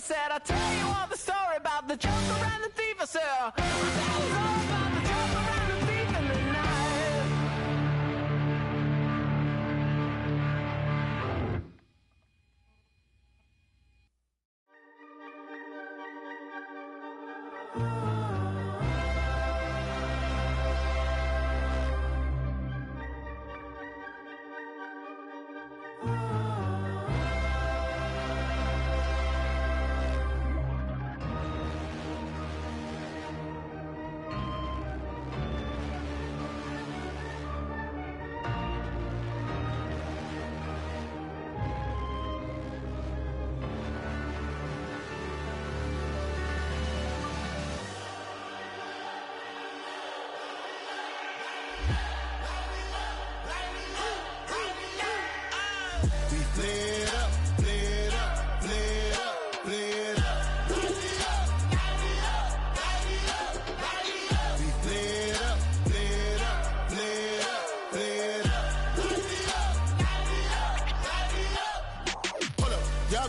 said, I'll tell you all the story about the joker and the thief. I said, I'll tell you all about the joker and the thief in the night.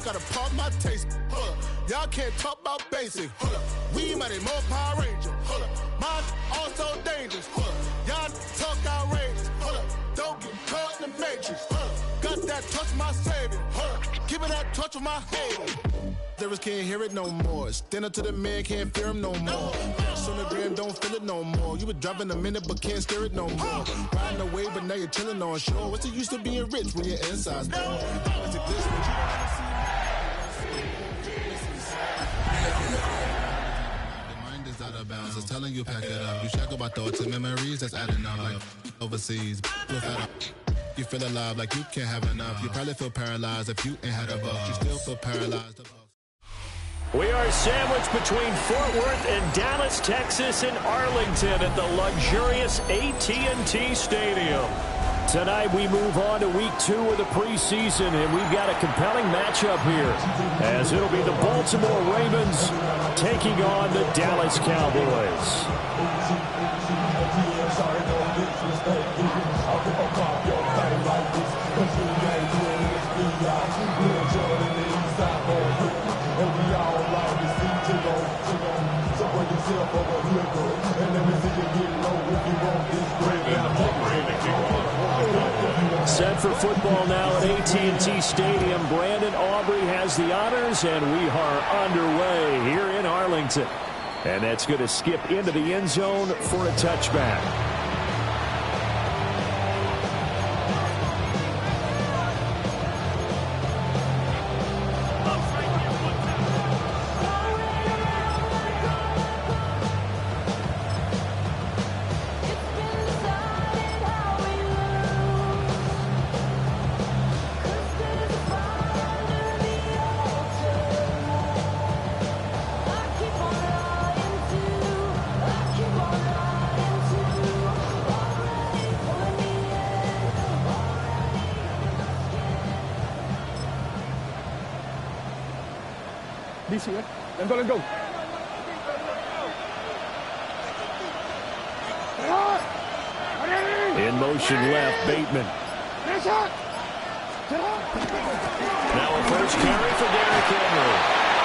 Gotta pump my taste. Hold up. Y'all can't talk about basic. Hold up. We mighty more Power Ranger. Hold up. Mine also dangerous. Hold up. Y'all talk outrageous. Hold up. Don't get caught in the matrix. Hold up. Got that touch my savior. Hold up. Give it that touch of my head. Lyrics can't hear it no more. Stand up to the man, can't fear him no more. Sonogram don't feel it no more. You were driving a minute but can't steer it no more. Riding away but now you're chilling on shore. What's the use of being rich when your inside's poor? It's a glitch, but you don't see. Out of bounds, it's telling you pack it up. You shackle my thoughts and memories that's adding up like overseas. You feel alive like you can't have enough. You probably feel paralyzed if you ain't had a buck. You still feel paralyzed. We are sandwiched between Fort Worth and Dallas, Texas, and Arlington at the luxurious AT&T Stadium. Tonight we move on to week 2 of the preseason, and we've got a compelling matchup here, as it'll be the Baltimore Ravens taking on the Dallas Cowboys. Set for football now at AT&T Stadium. Brandon Aubrey has the honors, and we are underway here in Arlington. And that's going to skip into the end zone for a touchback. DC, let's go, let's go. In motion left, Bateman. Now a first carry for Derrick Henry.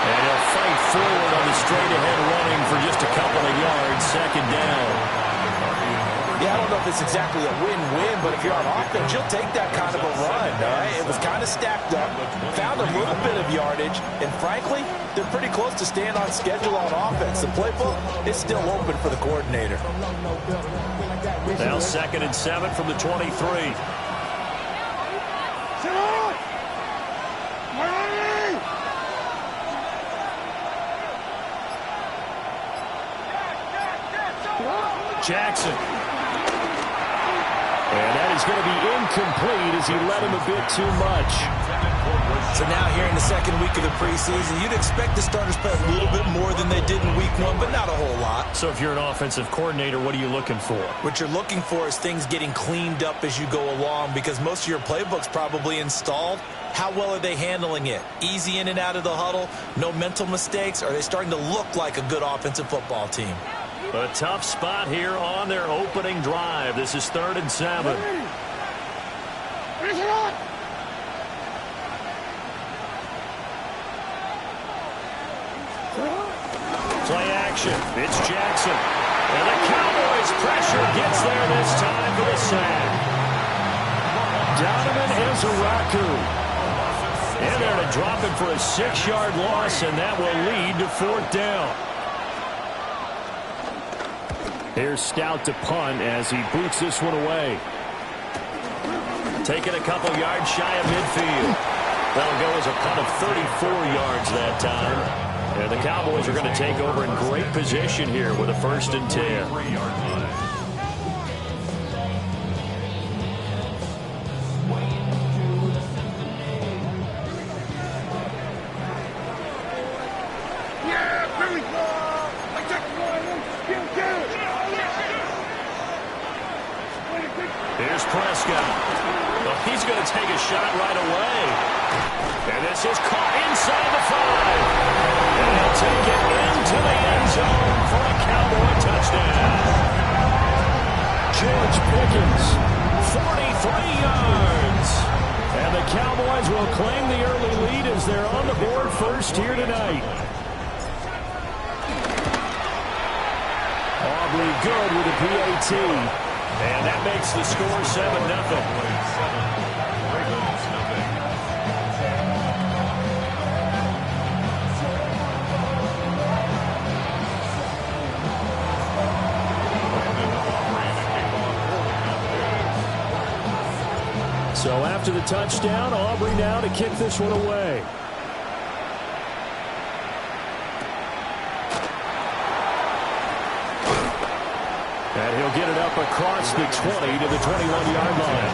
And he'll fight forward on the straight-ahead running for just a couple of yards, second down. Yeah, I don't know if it's exactly a win-win, but if you're on offense, you'll take that kind of a run, all right? It was kind of stacked up, found a little bit of yardage, and frankly, they're pretty close to staying on schedule on offense. The playbook is still open for the coordinator. Now 2nd and 7 from the 23. Jackson. And that is going to be incomplete as he led him a bit too much. So now here in the second week of the preseason, you'd expect the starters to play a little bit more than they did in week 1, but not a whole lot. So if you're an offensive coordinator, what are you looking for? What you're looking for is things getting cleaned up as you go along, because most of your playbook's probably installed. How well are they handling it? Easy in and out of the huddle? No mental mistakes? Are they starting to look like a good offensive football team? A tough spot here on their opening drive. This is 3rd and 7. Play action. It's Jackson. And the Cowboys pressure gets there this time for the sack. Donovan Ezeraku. And they're to drop it for a 6-yard loss, and that will lead to 4th down. Here's Stout to punt as he boots this one away. Taking a couple yards shy of midfield. That'll go as a punt of 34 yards that time. And the Cowboys are going to take over in great position here with a 1st and 10. Here's Prescott. Well, he's going to take a shot right away. And this is caught inside the 5. And he'll take it into the end zone for a Cowboy touchdown. George Pickens, 43 yards. And the Cowboys will claim the early lead as they're on the board first here tonight. Aubrey good with a PAT. And that makes the score 7-0. So after the touchdown, Aubrey now to kick this one away. And he'll get it up across the 20 to the 21-yard line.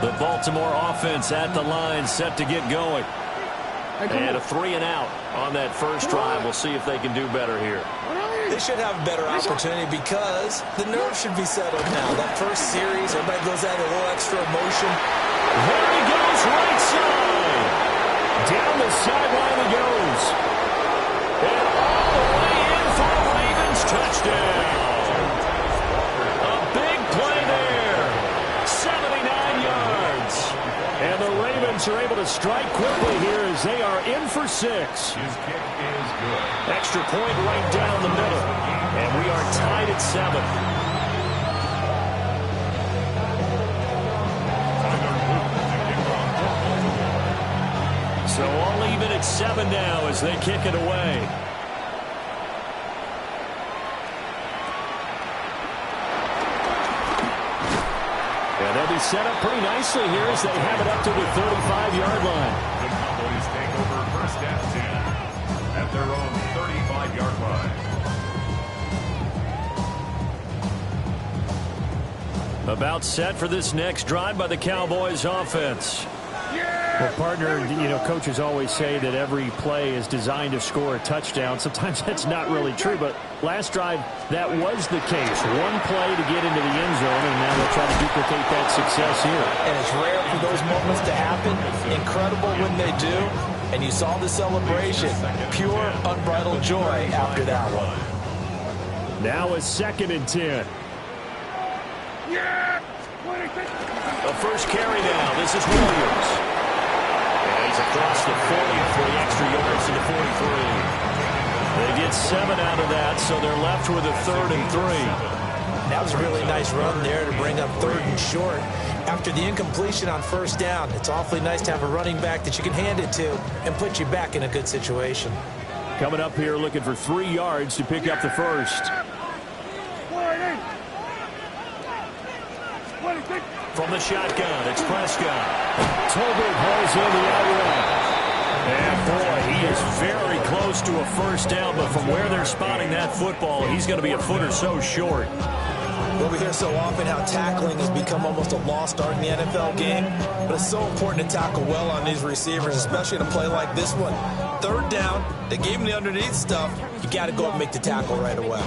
The Baltimore offense at the line, set to get going. And a 3-and-out on that first drive. We'll see if they can do better here. They should have a better opportunity because the nerves should be settled now. That first series, everybody goes out a little extra emotion. There he goes, right side. Down the sideline he goes. And all the way in for a Ravens touchdown. A big play there. 79 yards. And the Ravens are able to strike quickly here as they are in for 6. His kick is good. Extra point right down the middle. And we are tied at 7. So all even at 7 now as they kick it away. And they'll be set up pretty nicely here as they have it up to the 35-yard line. The Cowboys take over 1st and 10 at their own 35-yard line. About set for this next drive by the Cowboys offense. Well, partner, coaches always say that every play is designed to score a touchdown. Sometimes that's not really true, but last drive, that was the case. One play to get into the end zone, and now they'll try to duplicate that success here. And it's rare for those moments to happen. Incredible when they do. And you saw the celebration. Pure, unbridled joy after that one. Now a 2nd and 10. The first carry now. This is Williams. And he's across the 40 for the extra yards to the 43. They get 7 out of that, so they're left with a 3rd and 3. That was a really nice run there to bring up 3rd and short. After the incompletion on 1st down, it's awfully nice to have a running back that you can hand it to and put you back in a good situation. Coming up here looking for 3 yards to pick up the first. From the shotgun, it's Prescott. Tolbert hauls in the outright. And boy, he is very close to a 1st down, but from where they're spotting that football, he's going to be a foot or so short. Well, we hear so often how tackling has become almost a lost art in the NFL game, but it's so important to tackle well on these receivers, especially in a play like this one. 3rd down, they gave him the underneath stuff. You got to go up and make the tackle right away.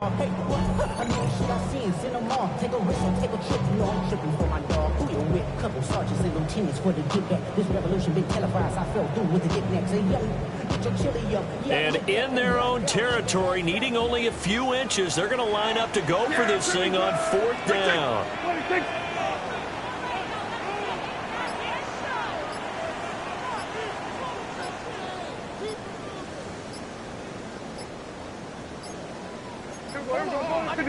Hey, I know shit I seen, send them off. Take a risk or take a trip. You know I'm tripping for my dog. Who you with? Couple sergeants and lieutenants for the get back. This revolution been televised. I fell through with the knickknacks. Hey, young, get your chili up. And in their own territory, needing only a few inches, they're going to line up to go for this thing on 4th down.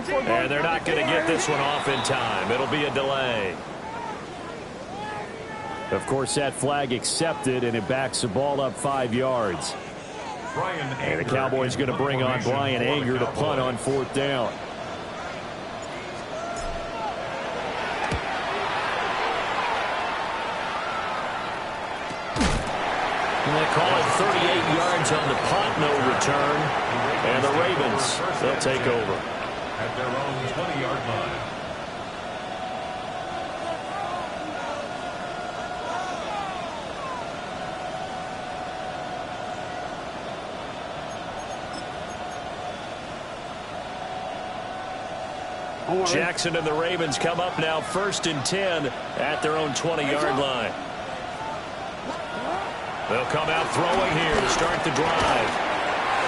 And they're not going to get this one off in time. It'll be a delay. Of course, that flag accepted, and it backs the ball up 5 yards. And the Cowboys going to bring on Brian Anger to punt on 4th down. And they call it 38 yards on the punt, no return. And the Ravens, they'll take over. At their own 20-yard line. Jackson and the Ravens come up now 1st and 10 at their own 20-yard line. They'll come out throwing here to start the drive.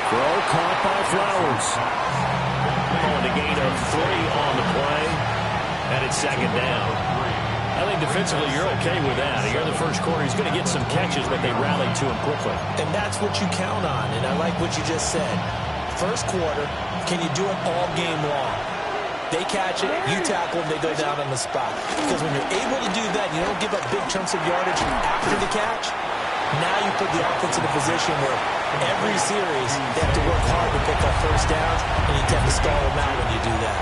Throw caught by Flowers. On a gain of 3 on the play, and it's 2nd down. I think defensively you're okay with that. Here in the first quarter, he's going to get some catches, but they rallied to him quickly. And that's what you count on, and I like what you just said. First quarter, can you do it all game long? They catch it, you tackle them, they go down on the spot. Because when you're able to do that, you don't give up big chunks of yardage after the catch, now you put the offense in a position where every series they have to work hard to pick up first downs, and you tend to stall them out when you do that.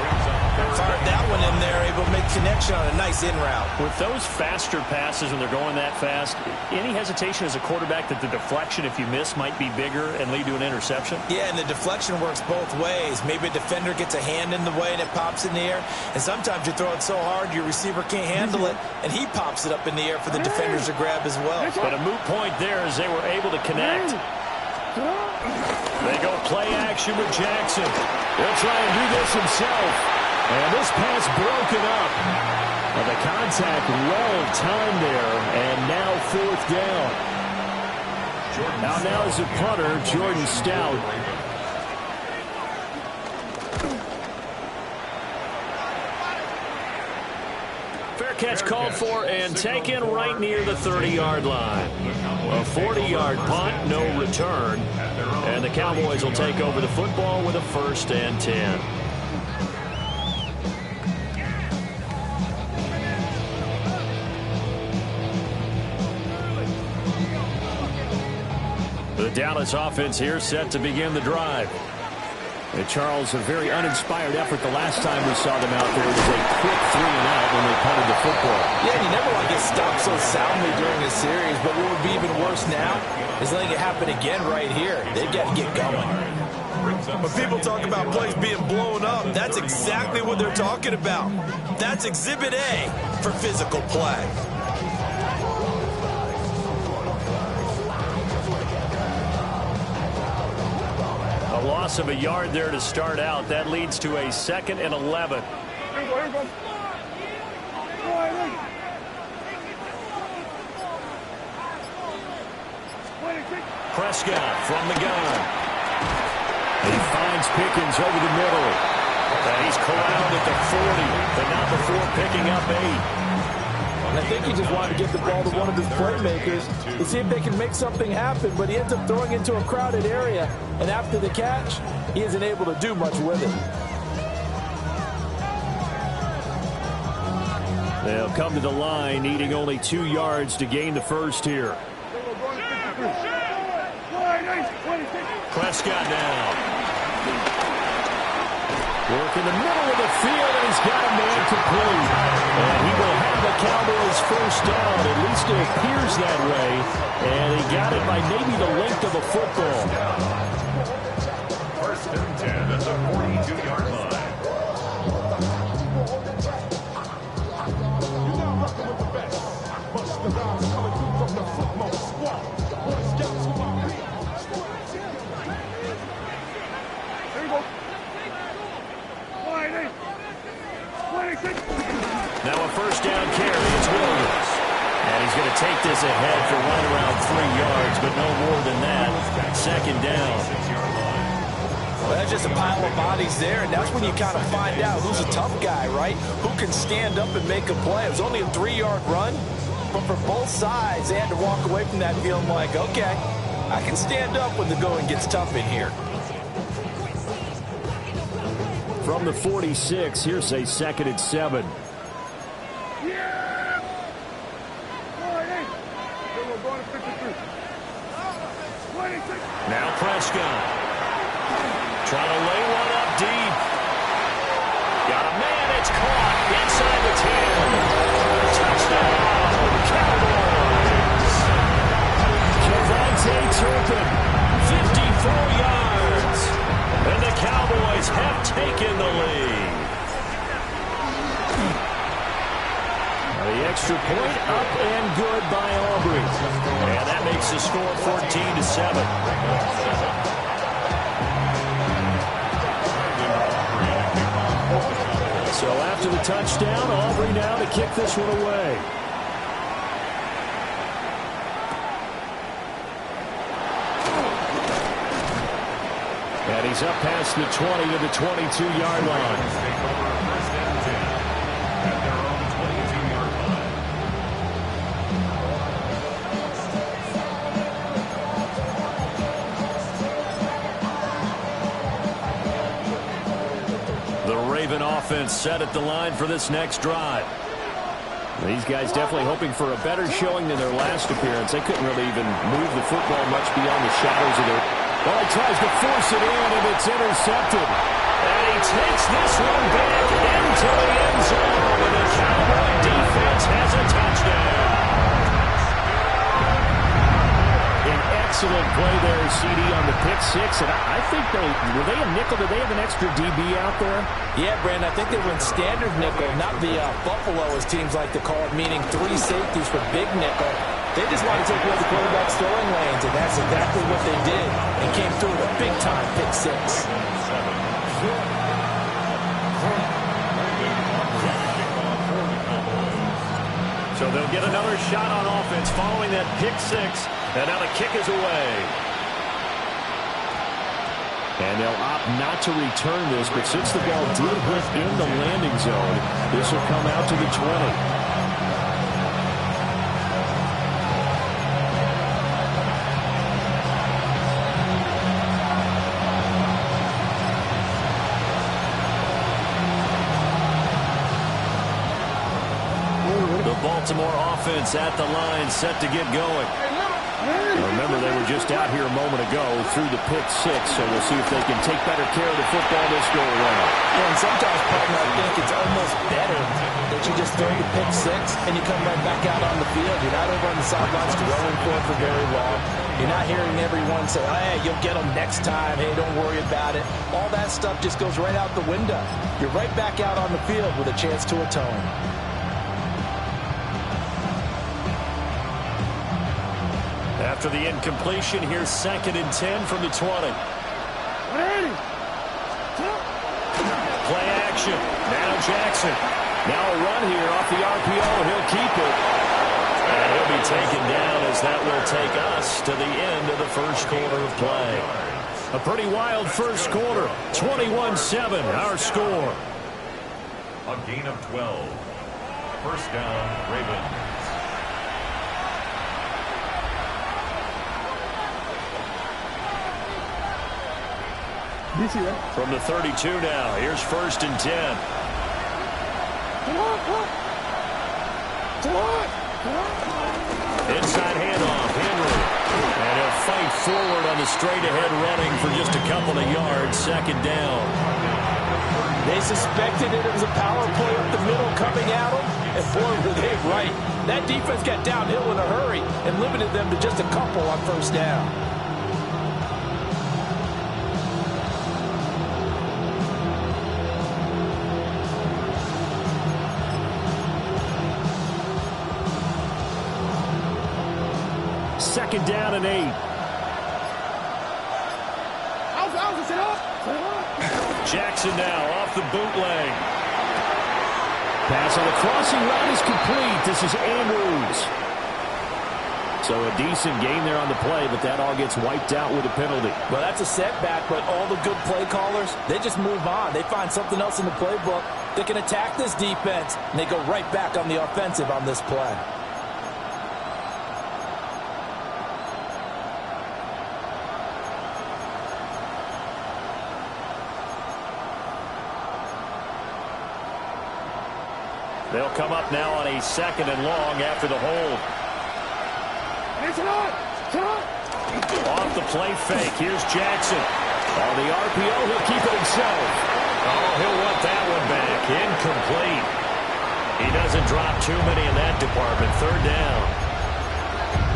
Fired that one in there, able to make connection on a nice in route. With those faster passes when they're going that fast, any hesitation as a quarterback that the deflection, if you miss, might be bigger and lead to an interception? Yeah, and the deflection works both ways. Maybe a defender gets a hand in the way and it pops in the air, and sometimes you throw it so hard your receiver can't handle it, and he pops it up in the air for the defenders to grab as well. But a moot point there as they were able to connect. They go play action with Jackson. He'll try and do this himself. And this pass broken up. Well, the contact well timed there, and now 4th down. Now is the punter, Jordan Stout. Fair catch called for and taken right near the 30-yard line. A 40-yard punt, no return. And the Cowboys will take over the football with a 1st and 10. The Dallas offense here set to begin the drive. And Charles, a very uninspired effort the last time we saw them out there. It was a quick 3-and-out when they punted the football. Yeah, you never want to get stopped so soundly during a series, but what would be even worse now is letting it happen again right here. They've got to get going. When people talk about plays being blown up, that's exactly what they're talking about. That's Exhibit A for physical play. A loss of a yard there to start out. That leads to a 2nd and 11. Prescott from the gun. He finds Pickens over the middle. And he's corralled at the 40, but not before picking up 8. I think he just wanted to get the ball to one of his playmakers to see if they can make something happen, but he ends up throwing into a crowded area, and after the catch, he isn't able to do much with it. They'll come to the line, needing only 2 yards to gain the first here. Prescott now. Work in the middle of the field, and he's got a man complete. And he will have the Cowboys first down. At least it appears that way. And he got it by maybe the length of a football. 1st and 10 at the 42-yard line. take this ahead for right around 3 yards, but no more than that. Second down. Well, that's just a pile of bodies there, and that's when you kind of find out who's a tough guy, right? Who can stand up and make a play. It was only a 3-yard run, but for both sides, they had to walk away from that feeling like, okay, I can stand up when the going gets tough in here. From the 46, here's a 2nd and 7. Now Prescott. Trying to lay one up deep. Got a man, it's caught inside the 10. Touchdown, Cowboys. Javonte Turpin, 54 yards. And the Cowboys have taken the lead. The extra point up and good by Aubrey. And that makes the score 14-7. So after the touchdown, Aubrey now to kick this one away. And he's up past the 20 to the 22-yard line. Offense set at the line for this next drive. These guys definitely hoping for a better showing than their last appearance. They couldn't really even move the football much beyond the shadows of their... Well, he tries to force it in, and it's intercepted. And he takes this one back into the end zone, and the Cowboy defense has a touchdown. Excellent play there, CD, on the pick six. And I think were they a nickel? Did they have an extra DB out there? Yeah, Brandon, I think they went standard nickel, not the Buffalo, as teams like to call it, meaning 3 safeties for big nickel. They just want to take away the quarterback's throwing lanes, and that's exactly what they did, and came through with a big-time pick six. So they'll get another shot on offense following that pick six. And now the kick is away. And they'll opt not to return this, but since the ball did hit in the landing zone, this will come out to the 20. The Baltimore offense at the line, set to get going. Remember, they were just out here a moment ago through the pick six, so we'll see if they can take better care of the football this go around. Yeah, and sometimes, partner, I think it's almost better that you just throw the pick six and you come right back out on the field. You're not over on the sidelines dwelling for it for very long. You're not hearing everyone say, hey, you'll get them next time. Hey, don't worry about it. All that stuff just goes right out the window. You're right back out on the field with a chance to atone. After the incompletion, here's 2nd and 10 from the 20. Play action. Now Jackson. Now a run here off the RPO. He'll keep it. And he'll be taken down as that will take us to the end of the first quarter of play. A pretty wild first quarter. 21-7, our score. A gain of 12. First down, Ravens. From the 32 now, here's 1st and 10. Inside handoff, Henry. And he'll fight forward on the straight-ahead running for just a couple of yards. 2nd down. They suspected it was a power play up the middle coming at them, and boy, were they right. That defense got downhill in a hurry and limited them to just a couple on 1st down. Second down and 8. Jackson now off the bootleg. Pass on the crossing route is complete. This is Andrews. So a decent gain there on the play, but that all gets wiped out with a penalty. Well, that's a setback, but all the good play callers, they just move on. They find something else in the playbook that can attack this defense, and they go right back on the offensive on this play. They'll come up now on a 2nd and long after the hold. Off the play fake. Here's Jackson. On the RPO, he'll keep it himself. Oh, he'll want that one back. Incomplete. He doesn't drop too many in that department. 3rd down.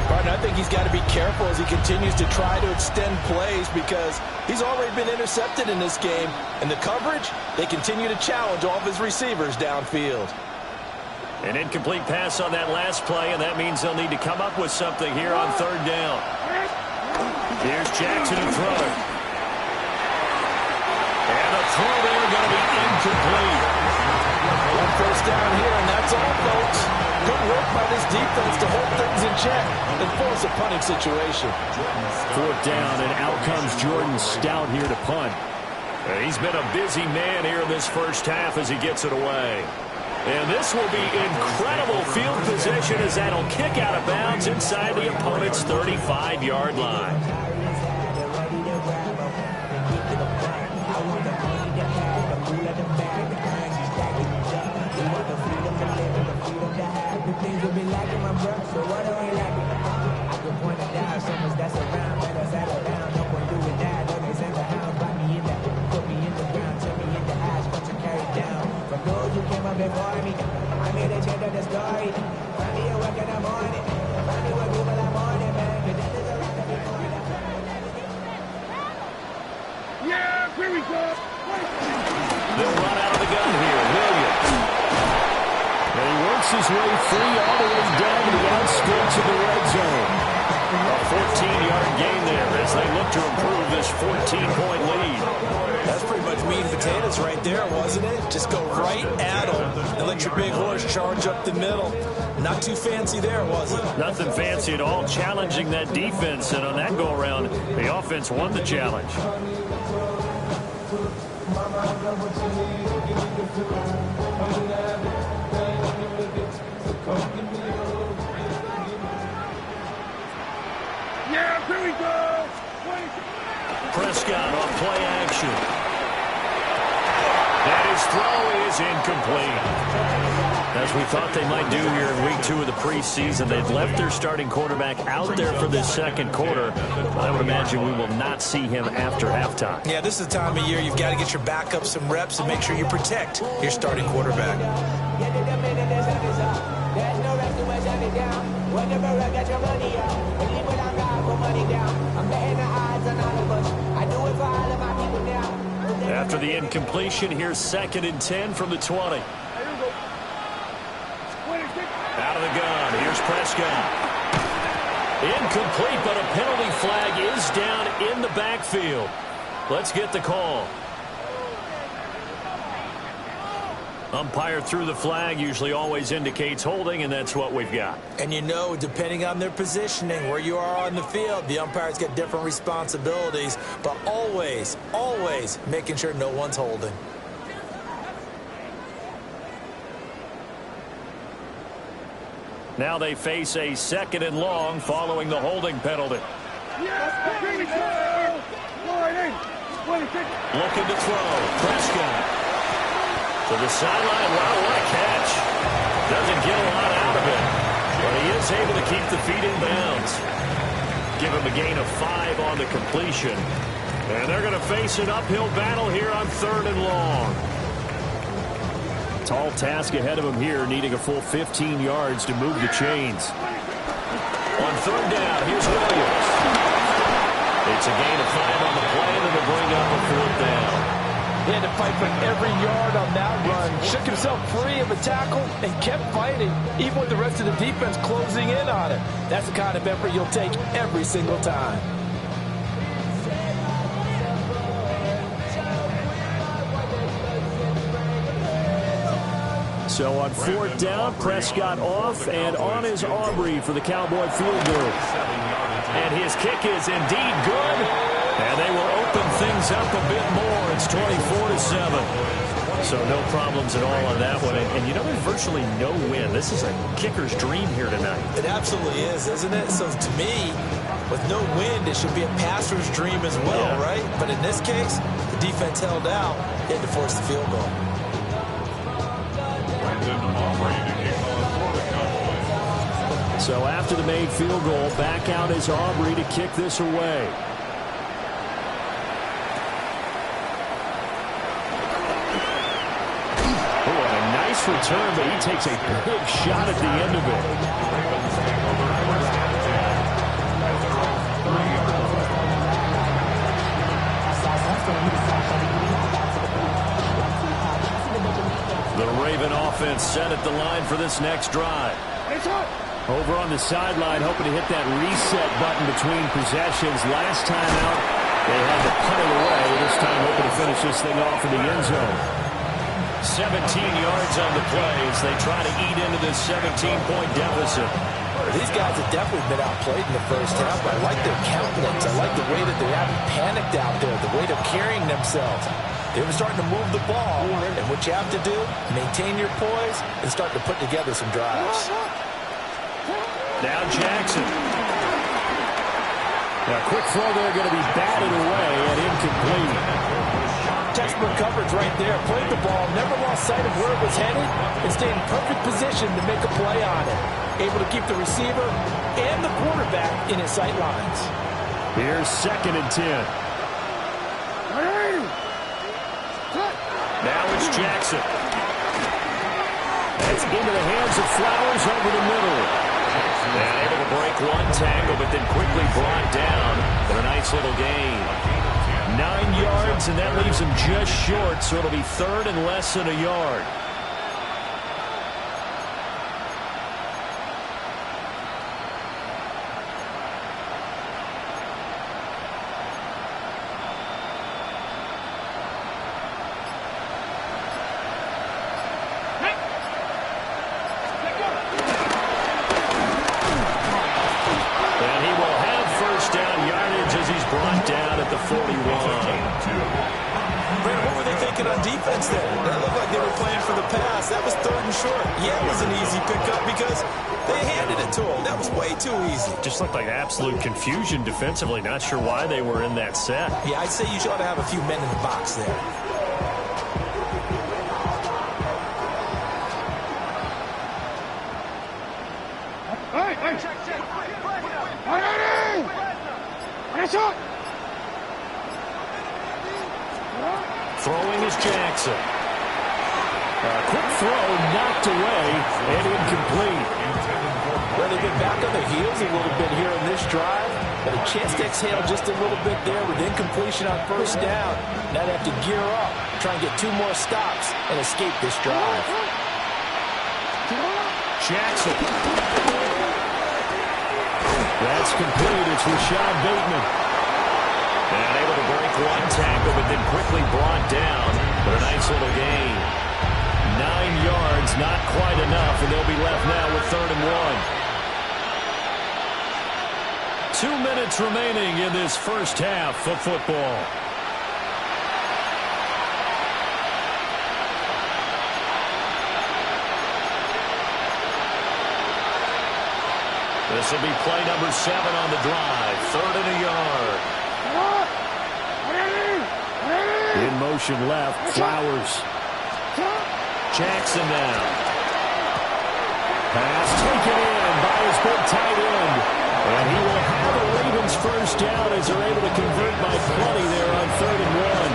Partner, I think he's got to be careful as he continues to try to extend plays because he's already been intercepted in this game. And the coverage, they continue to challenge all of his receivers downfield. An incomplete pass on that last play, and that means they'll need to come up with something here on 3rd down. Here's Jackson to throw. And the throw there going to be incomplete. 1 first down here, and that's all, folks. Good work by this defense to hold things in check and force a punting situation. 4th down, and out comes Jordan Stout here to punt. He's been a busy man here in this first half as he gets it away. And this will be incredible field position as that'll kick out of bounds inside the opponent's 35-yard line. I made a change of the story. Find me a work in the morning. Find me with people that morning, man. Yeah, here we go. They'll run out of the gun here. Williams. And he works his way free all the way down to the outskirts of the red zone. A 14-yard gain there as they look to improve this 14-point lead. That's pretty much meat and potatoes right there, wasn't it? Just go right at them and let your big horse charge up the middle. Not too fancy there, was it? Nothing fancy at all, challenging that defense. And on that go-around, the offense won the challenge. Yeah, here we go. Prescott on play action. And his throw is incomplete. As we thought they might do here in week 2 of the preseason, they've left their starting quarterback out there for this 2nd quarter. I would imagine we will not see him after halftime. Yeah, this is the time of year you've got to get your backup some reps and make sure you protect your starting quarterback. After the incompletion, here's 2nd and 10 from the 20. Out of the gun, here's Prescott. Incomplete, but a penalty flag is down in the backfield. Let's get the call. Umpire threw the flag, usually always indicates holding, and that's what we've got. And you know, depending on their positioning, where you are on the field, the umpire's got different responsibilities, but always, always making sure no one's holding. Now they face a 2nd and long following the holding penalty. Yeah, here we go. Looking to throw. Prescott. To the sideline. Wow, what a catch. Doesn't get a lot out of it, but he is able to keep the feet in bounds. Give him a gain of 5 on the completion. And they're going to face an uphill battle here on 3rd and long. Tall task ahead of him here, needing a full 15 yards to move the chains. On 3rd down, here's Williams. It's a gain of 5 on the play, and it'll bring up a 4th down. He had to fight for every yard on that run. Shook himself free of a tackle and kept fighting, even with the rest of the defense closing in on him. That's the kind of effort you'll take every single time. So on fourth down, Prescott off, and on is Aubrey for the Cowboy field goal. And his kick is indeed good. And they will open things up a bit more. It's 24-7. So no problems at all on that one. And you know, there's virtually no win. This is a kicker's dream here tonight. It absolutely is, isn't it? So to me, with no wind, it should be a passer's dream as well, right? But in this case, the defense held out, had to force the field goal. So after the made field goal, back out is Aubrey to kick this away. Return, but he takes a big shot at the end of it. The Raven offense set at the line for this next drive. Over on the sideline, hoping to hit that reset button between possessions. Last time out, they had to punt it away. This time hoping to finish this thing off in the end zone. 17 yards on the play as they try to eat into this 17-point deficit. These guys have definitely been outplayed in the first half. I like their countenance. I like the way that they haven't panicked out there, the way they're carrying themselves. They were starting to move the ball, and what you have to do, maintain your poise and start to put together some drives. Now Jackson. Now quick throw there, going to be batted away and incomplete. Textbook coverage right there. Played the ball, never lost sight of where it was headed, and stayed in perfect position to make a play on it. Able to keep the receiver and the quarterback in his sight lines. Here's 2nd and 10. Now it's Jackson. That's into the hands of Flowers over the middle. And able to break one tackle, but then quickly brought down for a nice little gain. 9 yards, and that leaves him just short, so it'll be 3rd and less than a yard. And he will have first down yardage as he's brought down at the 41. Brandon, what were they thinking on defense there? That looked like they were playing for the pass. That was 3rd and short. Yeah, it was an easy pickup because they handed it to him. That was way too easy. Just looked like absolute confusion defensively. Not sure why they were in that set. Yeah, I'd say you ought to have a few men in the box there. Throwing is Jackson. A quick throw knocked away and incomplete. Well, they've been back on their heels a little bit here in this drive, but a chance to exhale just a little bit there with incompletion on first down. Now they have to gear up, try and get 2 more stops and escape this drive. Jackson. That's complete. It's Rashad Bateman. And able to break one tackle, but then quickly brought down for a nice little gain. 9 yards, not quite enough, and they'll be left now with 3rd and 1. 2 minutes remaining in this first half of football. This will be play number 7 on the drive. 3rd and a yard. In motion left, Flowers. Jackson now. Pass taken in by his big tight end. And he will have the Ravens first down as they're able to convert by plenty there on 3rd and 1.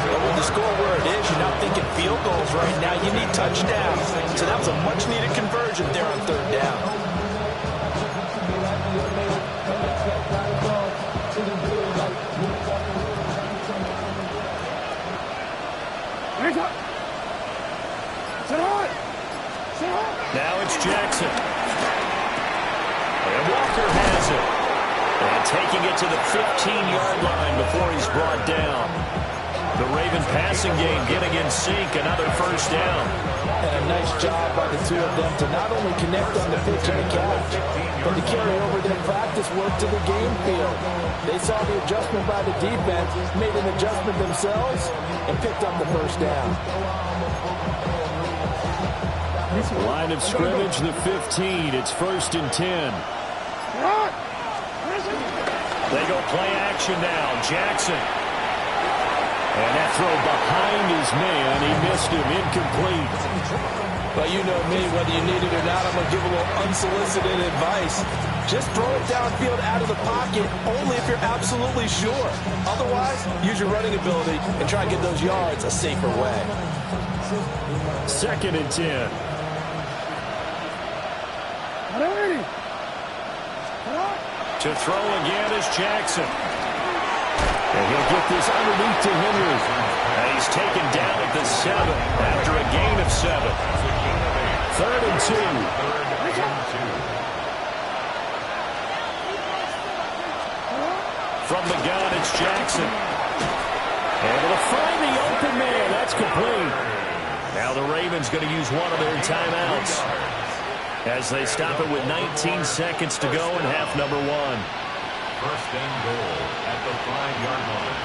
But with the score where it is, you're not thinking field goals right now. You need touchdowns. So that was a much-needed conversion there on 3rd down. Now it's Jackson. And Walker has it. And taking it to the 15-yard line before he's brought down. The Raven passing game getting in sync, another first down. And a nice job by the two of them to not only connect on the pitch and the catch, but to carry over their practice work to the game field. They saw the adjustment by the defense, made an adjustment themselves, and picked up the first down. Line of scrimmage, the 15. It's 1st and 10. They go play action now. Jackson. And that throw behind his man. He missed him. Incomplete. Well, you know me. Whether you need it or not, I'm going to give a little unsolicited advice. Just throw it downfield out of the pocket only if you're absolutely sure. Otherwise, use your running ability and try and get those yards a safer way. 2nd and 10. To throw again is Jackson. And he'll get this underneath to Henry. And he's taken down at the 7 after a gain of 7. 3rd and 2. From the gun, it's Jackson. Able to find the open man. That's complete. Now the Ravens going to use one of their timeouts as they stop it with 19 seconds to go in half number 1. 1st and goal at the 5-yard line.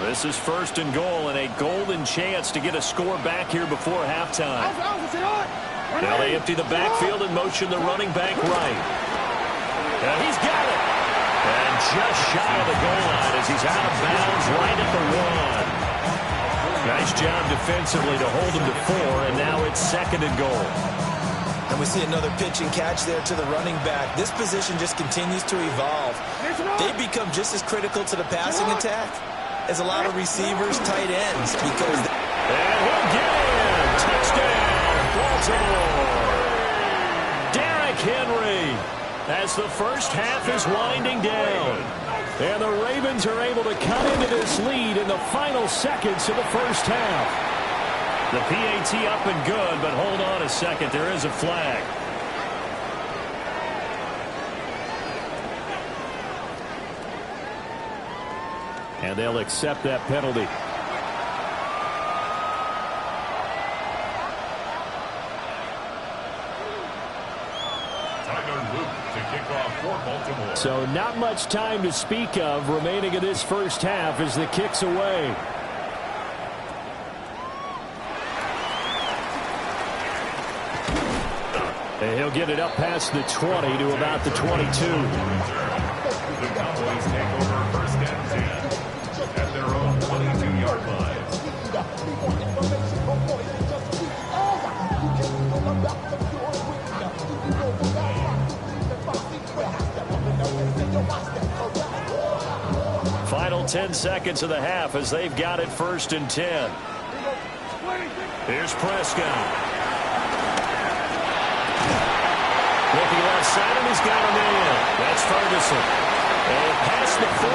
This is 1st and goal and a golden chance to get a score back here before halftime. Now they empty the backfield and motion the running back right. And he's got it. And just shy of the goal line as he's out of bounds right at the 1. Nice job defensively to hold him to 4, and now it's 2nd and goal. And we see another pitch and catch there to the running back. This position just continues to evolve. They become just as critical to the passing attack as a lot of receivers, tight ends, because... And he'll get in! Touchdown, Baltimore! Derrick Henry as the first half is winding down. And the Ravens are able to cut into this lead in the final seconds of the first half. The PAT up and good, but hold on a second. There is a flag. And they'll accept that penalty. So not much time to speak of remaining in this first half as the kick's away. And he'll get it up past the 20 to about the 22. The Cowboys take over 1st and 10 at their own 22-yard line. Final 10 seconds of the half as they've got it 1st and 10. Here's Prescott. Looking left side, and he's got him in. That's Ferguson. And past the 40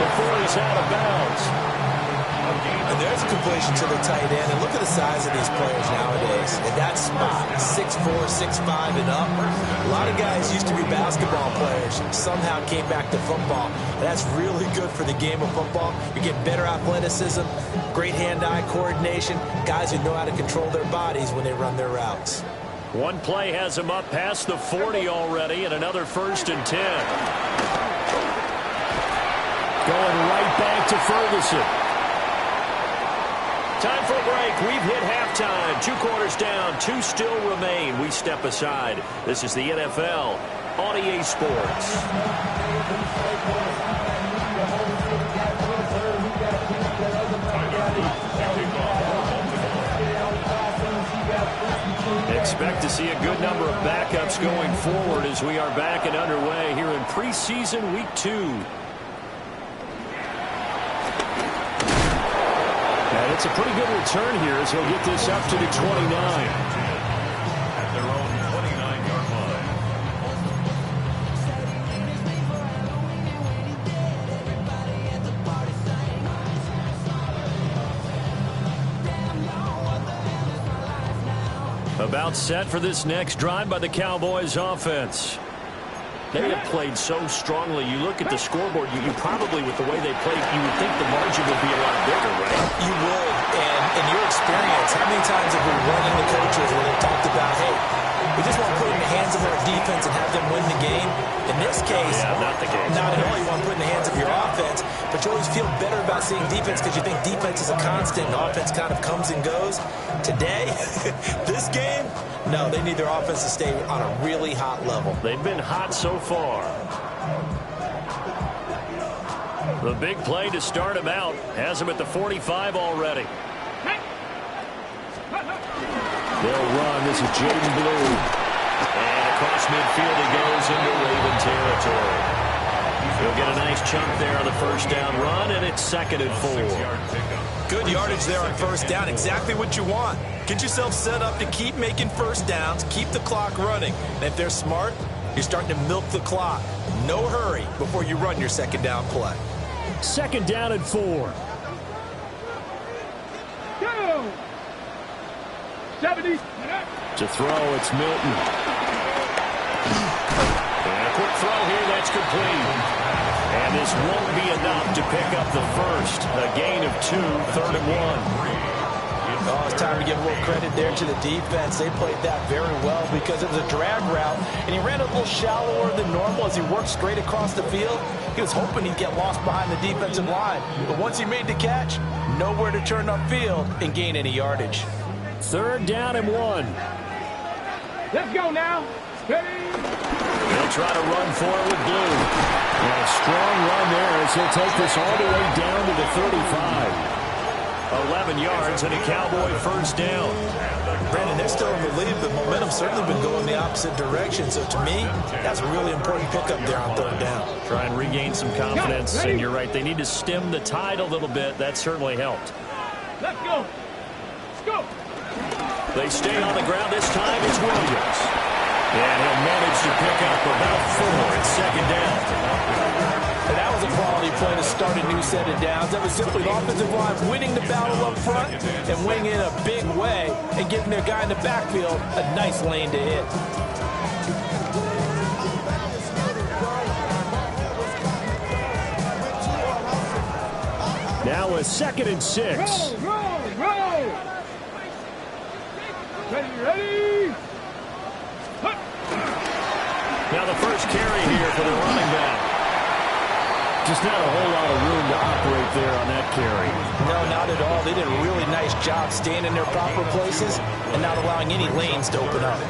before he's out of bounds. And there's a completion to the tight end. And look at the size of these players nowadays. In that spot, 6'4", 6'5", and up. A lot of guys used to be basketball players. Somehow came back to football. And that's really good for the game of football. You get better athleticism, great hand-eye coordination, guys who know how to control their bodies when they run their routes. One play has him up past the 40 already, and another 1st and 10. Going right back to Ferguson. Time for a break. We've hit halftime. 2 quarters down. 2 still remain. We step aside. This is the NFL on EA Sports. Expect to see a good number of backups going forward as we are back and underway here in preseason week 2. And it's a pretty good return here as he'll get this up to the 29. At their own 29-yard line. About set for this next drive by the Cowboys offense. They have played so strongly. You look at the scoreboard, you probably, with the way they played, you would think the margin would be a lot bigger, right? You would. And in your experience, how many times have we run into coaches where they've talked about, hey, we just want to put it in the hands of our defense and have them win the game? In this case, not the case. Not at all. You want to put it in the hands of your offense, but you always feel better about seeing defense because you think defense is a constant and offense kind of comes and goes. Today, this game, no, they need their offense to stay on a really hot level. They've been hot so far. The big play to start him out. Has him at the 45 already. They'll run. This is Jaden Blue. And across midfield he goes into Raven territory. He'll get a nice chunk there on the first down run, and it's 2nd and 4. Good yardage there on first down. Exactly what you want. Get yourself set up to keep making first downs, keep the clock running. And if they're smart, you're starting to milk the clock. No hurry before you run your second down play. 2nd down and 4. Go! 70. To throw, it's Milton. And a quick throw here, that's complete. And this won't be enough to pick up the first. A gain of 2, 3rd and 1. Oh, it's time to give a little credit there to the defense. They played that very well because it was a drag route, and he ran a little shallower than normal as he worked straight across the field. He was hoping he'd get lost behind the defensive line, but once he made the catch, nowhere to turn upfield and gain any yardage. 3rd down and 1. Let's go now. Steady. They'll try to run for it with Blue. And a strong run there as he'll take this all the way down to the 35. 11 yards and a Cowboy first down. Brandon, they're still in the lead, but momentum's certainly been going the opposite direction. So to me, that's a really important pickup there on 3rd down. Try and regain some confidence. And you're right, they need to stem the tide a little bit. That certainly helped. Let's go. Let's go. They stay on the ground. This time it's Williams. And he'll manage to pick up about 4 at 2nd down. And that was a quality play to start a new set of downs. That was simply the offensive line winning the battle up front and winning in a big way and giving their guy in the backfield a nice lane to hit. Now a 2nd and 6. Roll. Ready. Now the first carry here for the running back. Just not a whole lot of room to operate there on that carry. No, not at all. They did a really nice job staying in their proper places and not allowing any lanes to open up.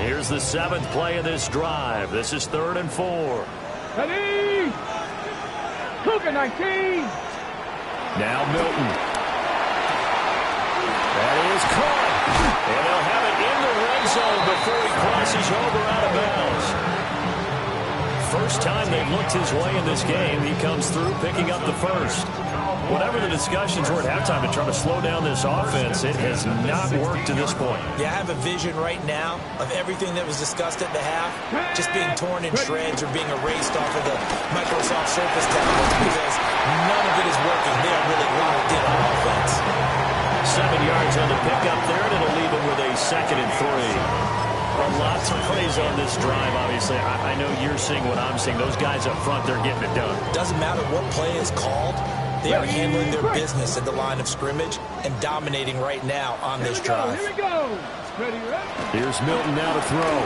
Here's the 7th play of this drive. This is 3rd and 4. Ready. Cougar 19. Now Milton. That is caught. And they'll have it in the red zone before he crosses over out of bounds. First time they've looked his way in this game. He comes through picking up the first. Whatever the discussions were at halftime to try to slow down this offense, it has not worked to this point. Yeah, I have a vision right now of everything that was discussed at the half just being torn in shreds or being erased off of the Microsoft Surface tablets because none of it is working. They are really locked in on offense. 7 yards on the pickup there, and it'll leave him with a 2nd and 3. A lot to praise on this drive, obviously. I know you're seeing what I'm seeing. Those guys up front, they're getting it done. Doesn't matter what play is called. They are handling their business at the line of scrimmage and dominating right now on this drive. Here we go. Ready. Here's Milton now to throw.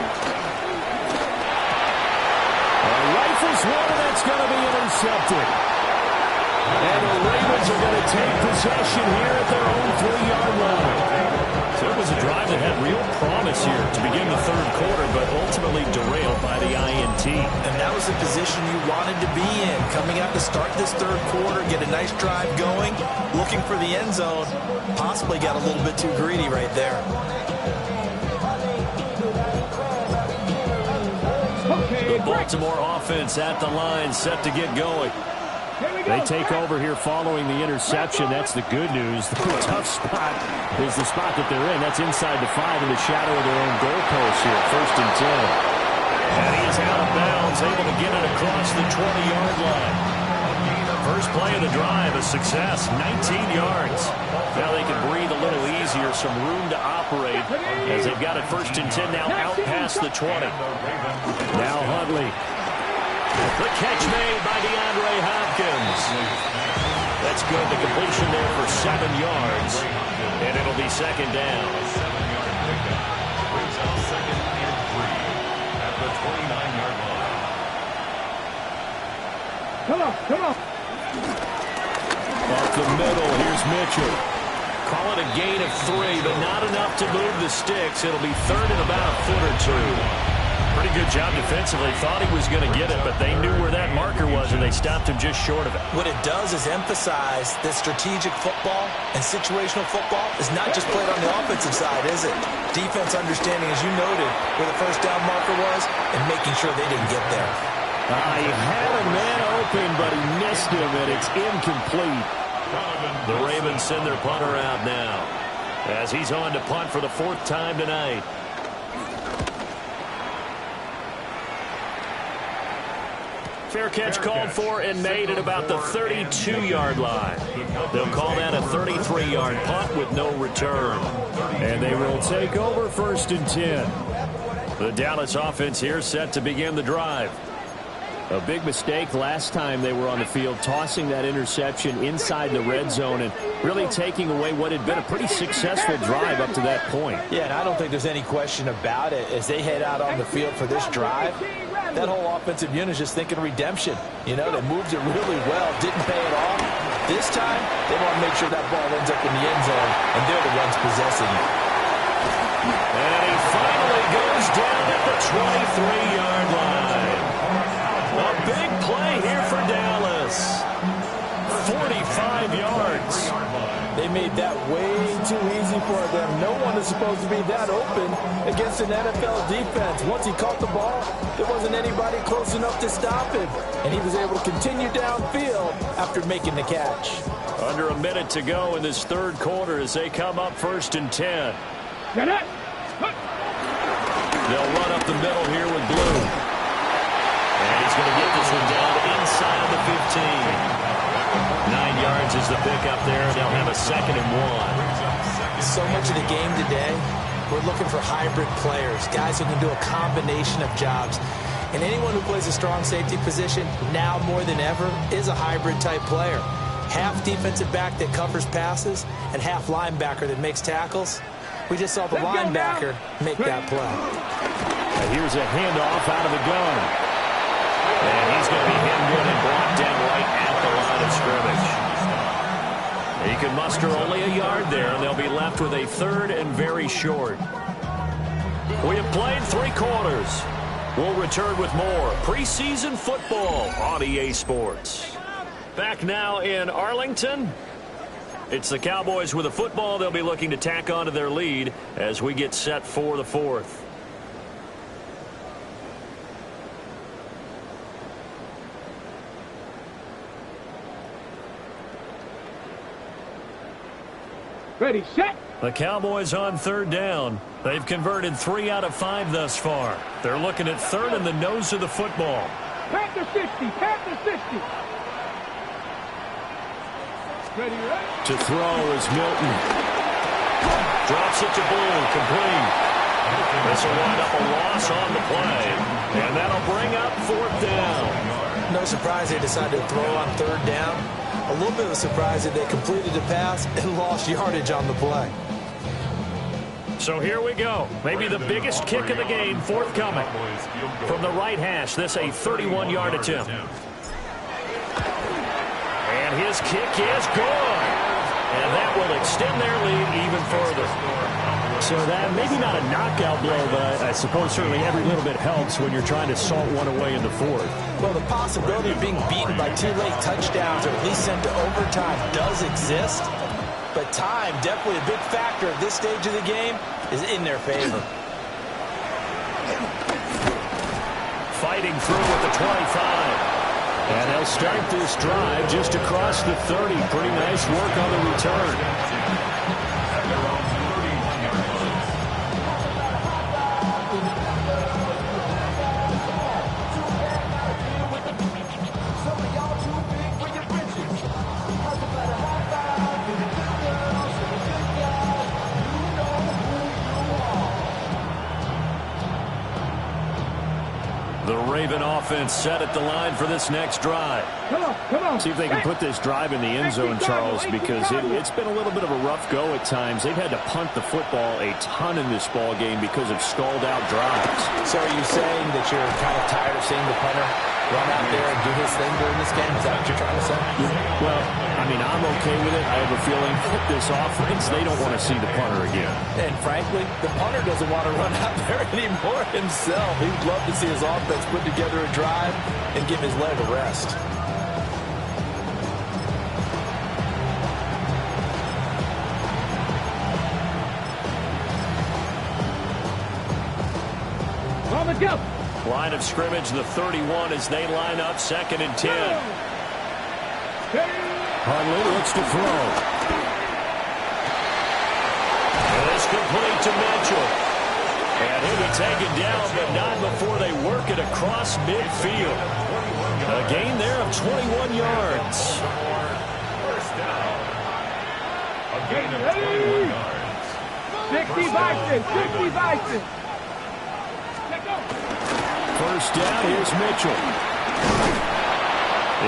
Rifles one, and that's going to be intercepted. And the Ravens are going to take possession here at their own 3-yard line. So it was a drive that had real promise here to begin the 3rd quarter, but ultimately derailed by the INT. And that was the position you wanted to be in. Coming out to start this 3rd quarter, get a nice drive going, looking for the end zone. Possibly got a little bit too greedy right there. The Baltimore offense at the line, set to get going. They take over here following the interception. That's the good news. The tough spot is the spot that they're in. That's inside the 5 in the shadow of their own goalpost here. 1st and 10. And he's out of bounds, able to get it across the 20-yard line. First play of the drive, a success, 19 yards. Now they can breathe a little easier, some room to operate as they've got it 1st and 10 now out past the 20. Now Huntley. The catch made by DeAndre Hopkins. That's good. The completion there for 7 yards. And it'll be 2nd down. Brings out 2nd and 3 at the 29-yard line. Come on. Up the middle, here's Mitchell. Call it a gain of 3, but not enough to move the sticks. It'll be 3rd and about a foot or 2. Pretty good job defensively. Thought he was going to get it, but they knew where that marker was, and they stopped him just short of it. What it does is emphasize that strategic football and situational football is not just played on the offensive side, is it? Defense understanding, as you noted, where the first down marker was and making sure they didn't get there. He had a man open, but he missed him, and it's incomplete. The Ravens send their punter out now as he's on to punt for the 4th time tonight. Fair catch called for and made at about the 32-yard line. They'll call that a 33-yard punt with no return. And they will take over 1st and 10. The Dallas offense here set to begin the drive. A big mistake last time they were on the field, tossing that interception inside the red zone and really taking away what had been a pretty successful drive up to that point. Yeah, and I don't think there's any question about it. As they head out on the field for this drive, that whole offensive unit is just thinking redemption. You know, they moved it really well, didn't pay it off. This time, they want to make sure that ball ends up in the end zone, and they're the ones possessing it. And he finally goes down at the 23-yard line. A big play here for Dallas. 45 yards. They made that way too easy for them. No one is supposed to be that open against an NFL defense. Once he caught the ball, there wasn't anybody close enough to stop him. And he was able to continue downfield after making the catch. Under a minute to go in this 3rd quarter as they come up 1st and 10. They'll run up the middle here with Blue. And he's going to get this one down inside the 15. 9 yards is the pickup there. They'll have a 2nd and 1. So much of the game today, we're looking for hybrid players, guys who can do a combination of jobs. And anyone who plays a strong safety position, now more than ever, is a hybrid type player. Half defensive back that covers passes and half linebacker that makes tackles. We just saw the linebacker make that play. And here's a handoff out of the gun. And he's going to be hemmed in and brought down right at the line of scrimmage. He can muster only a yard there, and they'll be left with a 3rd and very short. We have played 3 quarters. We'll return with more preseason football on EA Sports. Back now in Arlington. It's the Cowboys with a football. They'll be looking to tack on to their lead as we get set for the 4th. Ready, set. The Cowboys on 3rd down. They've converted 3 out of 5 thus far. They're looking at 3rd and the nose of the football. Panther 60, Panther 60. Ready, right? To throw is Milton. Drops it to Blue, complete. This will wind up a loss on the play, and that'll bring up 4th down. No surprise they decided to throw on 3rd down. A little bit of a surprise that they completed the pass and lost yardage on the play. So here we go. Maybe the biggest kick of the game forthcoming. From the right hash, this a 31-yard attempt. And his kick is good. And that will extend their lead even further. So that, maybe not a knockout blow, but I suppose certainly every little bit helps when you're trying to salt one away in the 4th. Well, the possibility of being beaten by 2 late touchdowns or at least sent to overtime does exist. But time, definitely a big factor at this stage of the game, is in their favor. Fighting through with the 25. And they'll start this drive just across the 30. Pretty nice work on the return. Raven offense set at the line for this next drive. Come on. See if they can put this drive in the end zone, Charles, because it's been a little bit of a rough go at times. They've had to punt the football a ton in this ball game because of stalled-out drives. So are you saying that you're kind of tired of seeing the punter run out there and do his thing during this game? Is that what you're trying to say? Well, I mean, I'm okay with it. I have a feeling that this offense, they don't want to see the punter again. And frankly, the punter doesn't want to run out there anymore himself. He would love to see his offense put together a drive and give his leg a rest. On the jump. Line of scrimmage, the 31 as they line up, 2nd and 10. Huntley looks to throw. And it's complete to Mitchell. And he'll be taken down, but not before they work it across midfield. A gain there of 21 yards. First down. A gain of 21 yards. 60 Bison. First down, here's Mitchell.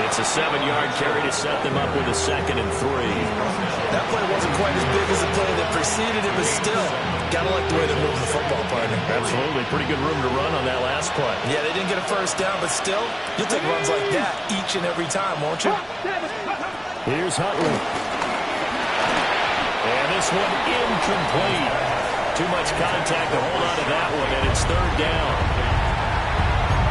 It's a 7-yard carry to set them up with a 2nd and 3. That play wasn't quite as big as the play that preceded it, but still, gotta like the way they moved the football, partner. Absolutely. Pretty good room to run on that last play. Yeah, they didn't get a first down, but still, you'll take runs like that each and every time, won't you? Here's Huntley. And this one incomplete. Too much contact to hold on to that one, and it's 3rd down.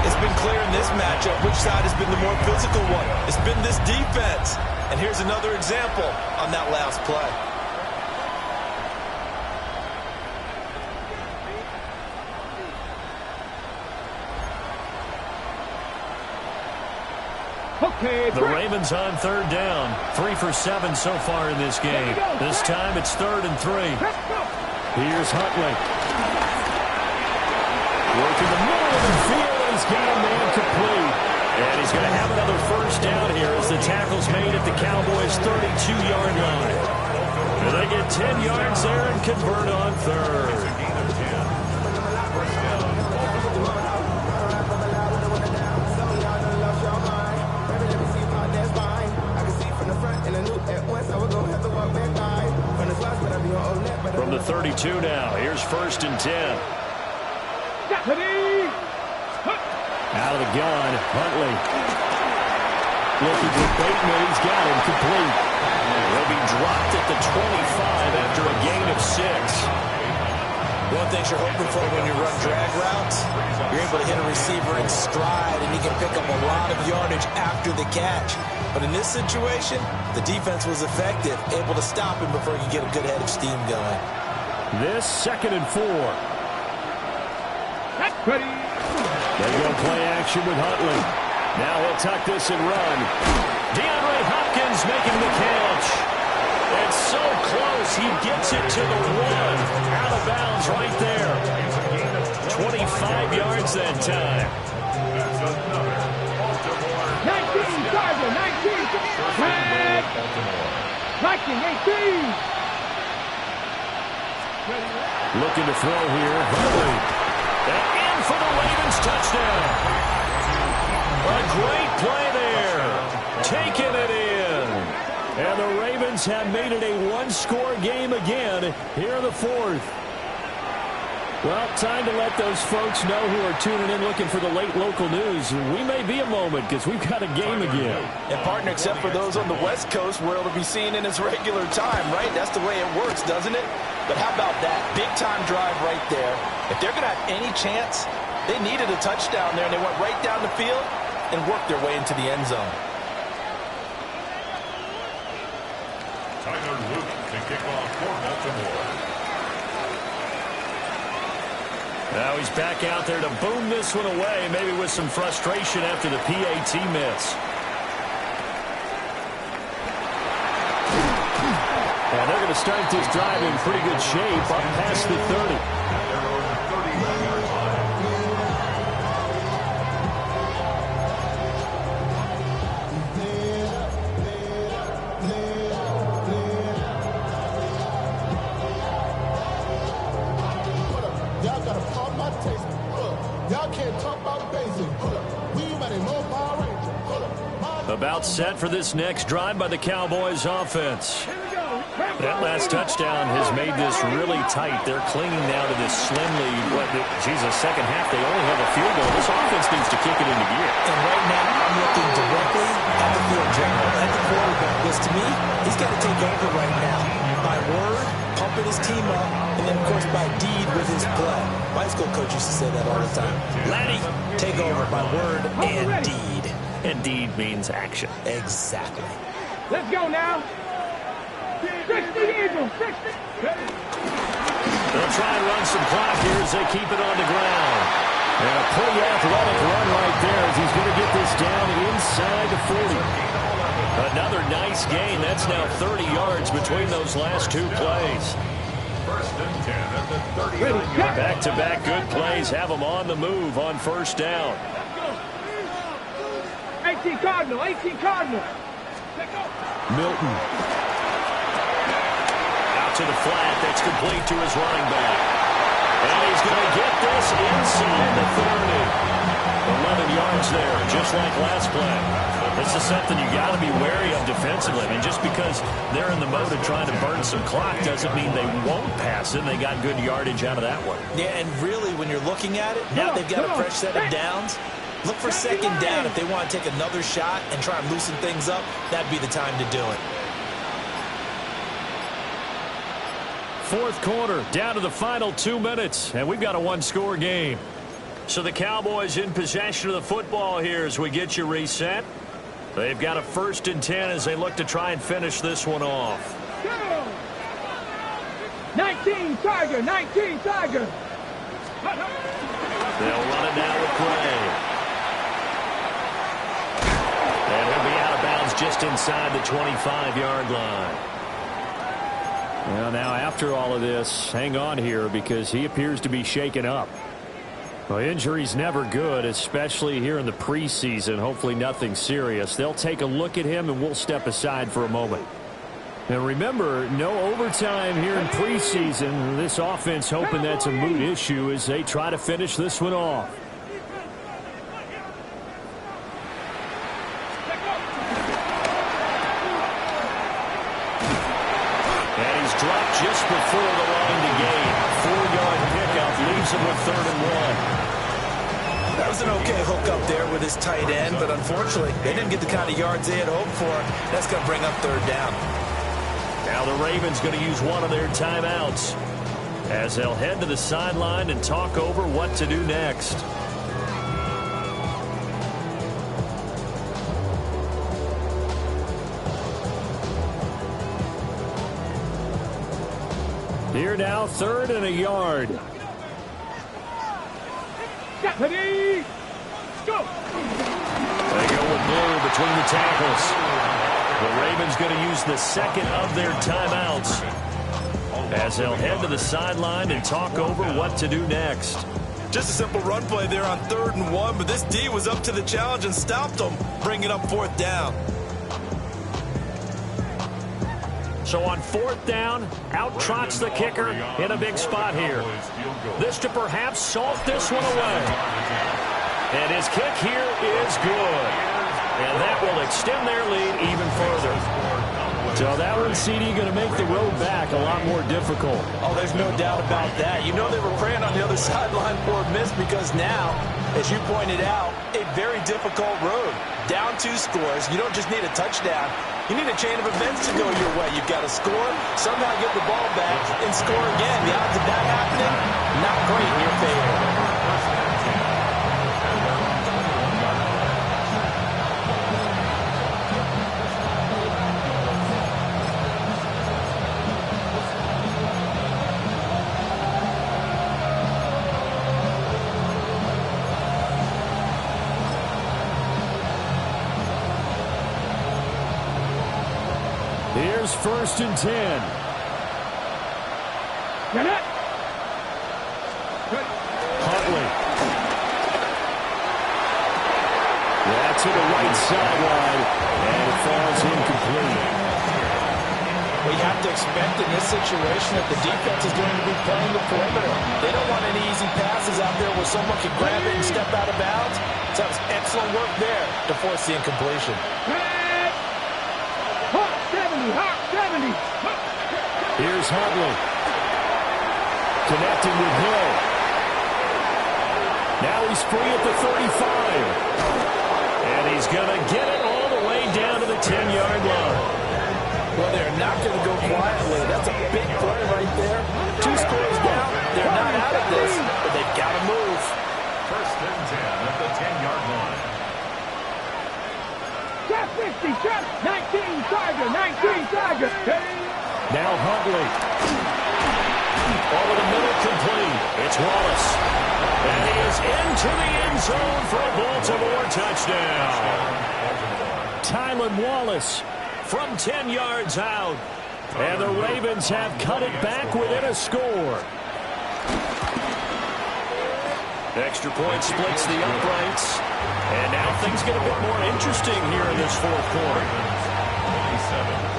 It's been clear in this matchup which side has been the more physical one. It's been this defense. And here's another example on that last play. Okay, the Ravens on 3rd down. 3 for 7 so far in this game. This time it's 3rd and 3. Here's Huntley. Working the middle of the field. He's got a man complete. And he's going to have another first down here as the tackle's made at the Cowboys' 32-yard line. And they get 10 yards there and convert on 3rd. From the 32 now, here's 1st and 10. Out of the gun, Huntley. Looking for Bateman, he's got him complete. He'll be dropped at the 25 after a gain of 6. One thing you're hoping for when you run drag routes, you're able to hit a receiver in stride, and he can pick up a lot of yardage after the catch. But in this situation, the defense was effective, able to stop him before he could get a good head of steam going. This 2nd and 4. Ready. They go play action with Huntley. Now he'll tuck this and run. DeAndre Hopkins making the catch. It's so close. He gets it to the 1. Out of bounds right there. 25 yards that time. 19, Sergeant, 19. Tag. 19, 18. Looking to throw here. Huntley. And in for the Ravens touchdown. A great play there. Taking it in. And the Ravens have made it a one-score game again here in the 4th. Well, time to let those folks know who are tuning in looking for the late local news. We may be a moment because we've got a game again. And, partner, except for those on the West Coast where it'll be seen in its regular time, right? That's the way it works, doesn't it? But how about that? Big-time drive right there. If they're going to have any chance, they needed a touchdown there, and they went right down the field and worked their way into the end zone. Tyler Luke to kick off for Baltimore. Now he's back out there to boom this one away, maybe with some frustration after the PAT miss. And they're going to start this drive in pretty good shape up past the 30. Y'all gotta pump my taste. Y'all can't talk about basics. basic. We mighty more Power Ranger. About set for this next drive by the Cowboys offense. That last touchdown has made this really tight. They're clinging now to this slim lead. Second half, they only have a field goal. This offense needs to kick it into gear. And right now, I'm looking directly at the field general, at the quarterback. Because to me, he's got to take over right now. By word, pumping his team up, and then, of course, by deed with his play. My school coach used to say that all the time. Laddie, take over by word and deed. And deed means action. Exactly. Let's go now. 60 Eagles, 60. They'll try and run some clock here as they keep it on the ground. And a pretty athletic run right there as he's going to get this down inside the 40. Another nice gain. That's now 30 yards between those last two plays. First and 10 at the 39-yard. Back-to-back good plays have them on the move on first down. 18 Cardinal, 18 Cardinal. Milton. Out to the flat. That's complete to his running back. And he's going to get this inside the 30. 11 yards there, just like last play. This is something you got to be wary of defensively. I mean, just because they're in the mode of trying to burn some clock doesn't mean they won't pass it. They got good yardage out of that one. Yeah, and really, when you're looking at it, now they've got a fresh set of downs. Look for second down if they want to take another shot and try and loosen things up. That'd be the time to do it. Fourth quarter, down to the final 2 minutes, and we've got a one-score game. So the Cowboys in possession of the football here as we get you reset. They've got a 1st and 10 as they look to try and finish this one off. 19 Tiger, 19 Tiger. They'll run it now with Gray. And he'll be out of bounds just inside the 25-yard line. Well, now after all of this, hang on here because he appears to be shaken up. Well, injury's never good, especially here in the preseason. Hopefully nothing serious. They'll take a look at him, and we'll step aside for a moment. And remember, no overtime here in preseason. This offense hoping that's a moot issue as they try to finish this one off. And he's dropped just before the line to gain. 4-yard pickup leaves him with 3rd and 1. That was an okay hook up there with his tight end, but unfortunately, they didn't get the kind of yards they had hoped for. That's going to bring up 3rd down. Now the Ravens going to use one of their timeouts as they'll head to the sideline and talk over what to do next. Here now, 3rd and a yard. Ready, go. They go with blue between the tackles. The Ravens going to use the 2nd of their timeouts as they'll head to the sideline and talk over what to do next. Just a simple run play there on 3rd and 1, but this D was up to the challenge and stopped them, bringing up 4th down. So on 4th down, out trots the kicker in a big spot here. This to perhaps salt this one away. And his kick here is good. And that will extend their lead even further. So that one, CD, going to make the road back a lot more difficult. Oh, there's no doubt about that. You know they were praying on the other sideline for a miss because now, as you pointed out, a very difficult road. Down 2 scores. You don't just need a touchdown. You need a chain of events to go your way. You've got to score, somehow get the ball back, and score again. The odds of that happening, not great in your favor. Here's 1st and 10. Get it. Huntley. Yeah, to the right sideline, and it falls incomplete. We have to expect in this situation that the defense is going to be playing the perimeter. They don't want any easy passes out there where someone can grab it and step out of bounds. So that was excellent work there to force the incompletion. Hot 70, hot 70. Here's Huntley. Connecting with Hill. Now he's free at the 35. And he's going to get it all the way down to the 10-yard line. Well, they're not going to go quietly. That's a big play right there. 2 scores down. They're not out of this, but they've got to move. First and 10 at the 10-yard line. Trap 50, trap 19, Tiger, 19, Tiger. Now Huntley. Over the middle, complete. It's Wallace. And he is into the end zone for a Baltimore touchdown. Tylan Wallace from 10 yards out. And the Ravens have cut it back within a score. Extra point splits the uprights. And now things get a bit more interesting here in this fourth quarter. 27.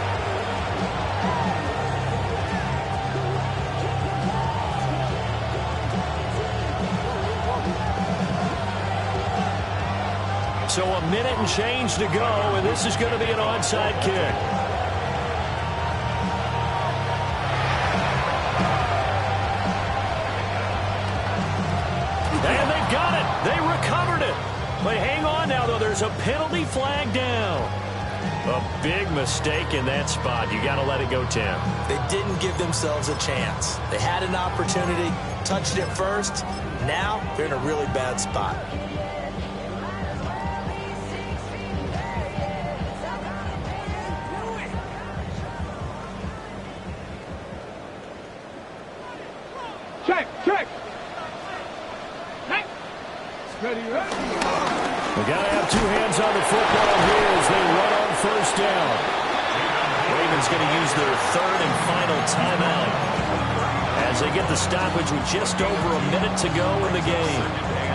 So a minute and change to go, and this is going to be an onside kick. And they got it. They recovered it. But hang on now, though. There's a penalty flag down. A big mistake in that spot. You got to let it go, Tim. They didn't give themselves a chance. They had an opportunity, touched it first. Now they're in a really bad spot. Check, check. Ready, ready. We got to have 2 hands on the football here as they run on first down. Ravens going to use their 3rd and final timeout as they get the stoppage with just over a minute to go in the game.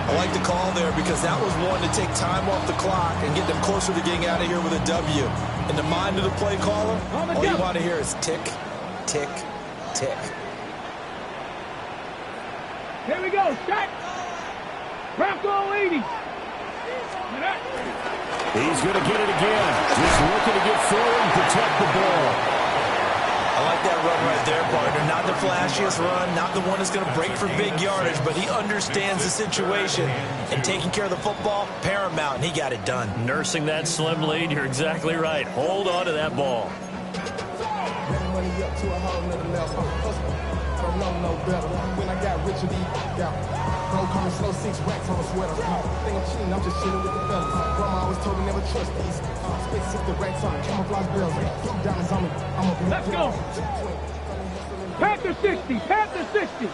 I like the call there because that was one to take time off the clock and get them closer to getting out of here with a W. In the mind of the play caller, all you want to hear is tick, tick, tick. Here we go, shot. Bronco 80. He's going to get it again. Just looking to get forward and protect the ball. I like that run right there, partner. Not the flashiest run, not the one that's going to break for big yardage, but he understands the situation, and taking care of the football, paramount, and he got it done. Nursing that slim lead, you're exactly right. Hold on to that ball. No better. When I got rich, bro, coming slow, 6 racks on a sweater. Think I'm cheating, I'm just chilling with the fellas. Grandma always told me never trust these. Space 60 racks on, camouflage bells. Diamonds on me, I'm a Let's go. Panther 60, Panther 60.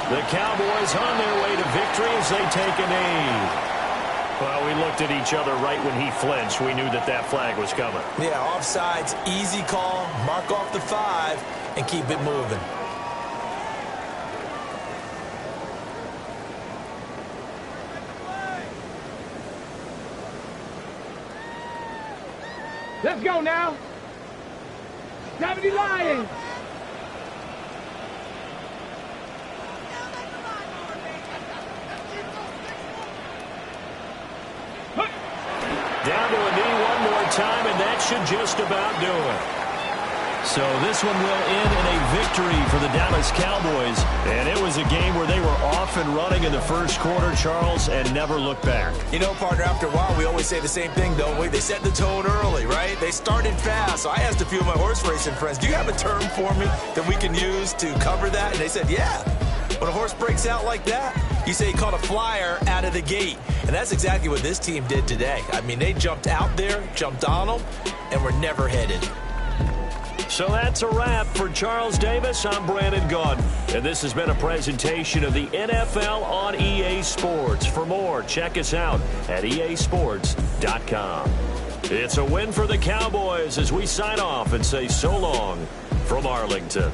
The Cowboys on their way to victory as they take a knee. Well, we looked at each other right when he flinched. We knew that that flag was coming. Yeah, offsides, easy call, mark off the 5, and keep it moving. Let's go now. 70 Lions. Down to a knee one more time, and that should just about do it. So this one will end in a victory for the Dallas Cowboys. And it was a game where they were off and running in the first quarter, Charles, and never looked back. You know, partner, after a while, we always say the same thing, don't we? They set the tone early, right? They started fast. So I asked a few of my horse racing friends, do you have a term for me that we can use to cover that? And they said, yeah. When a horse breaks out like that, you say he caught a flyer out of the gate. And that's exactly what this team did today. I mean, they jumped out there, jumped on them, and were never headed. So that's a wrap for Charles Davis. I'm Brandon Gaudin. And this has been a presentation of the NFL on EA Sports. For more, check us out at easports.com. It's a win for the Cowboys as we sign off and say so long from Arlington.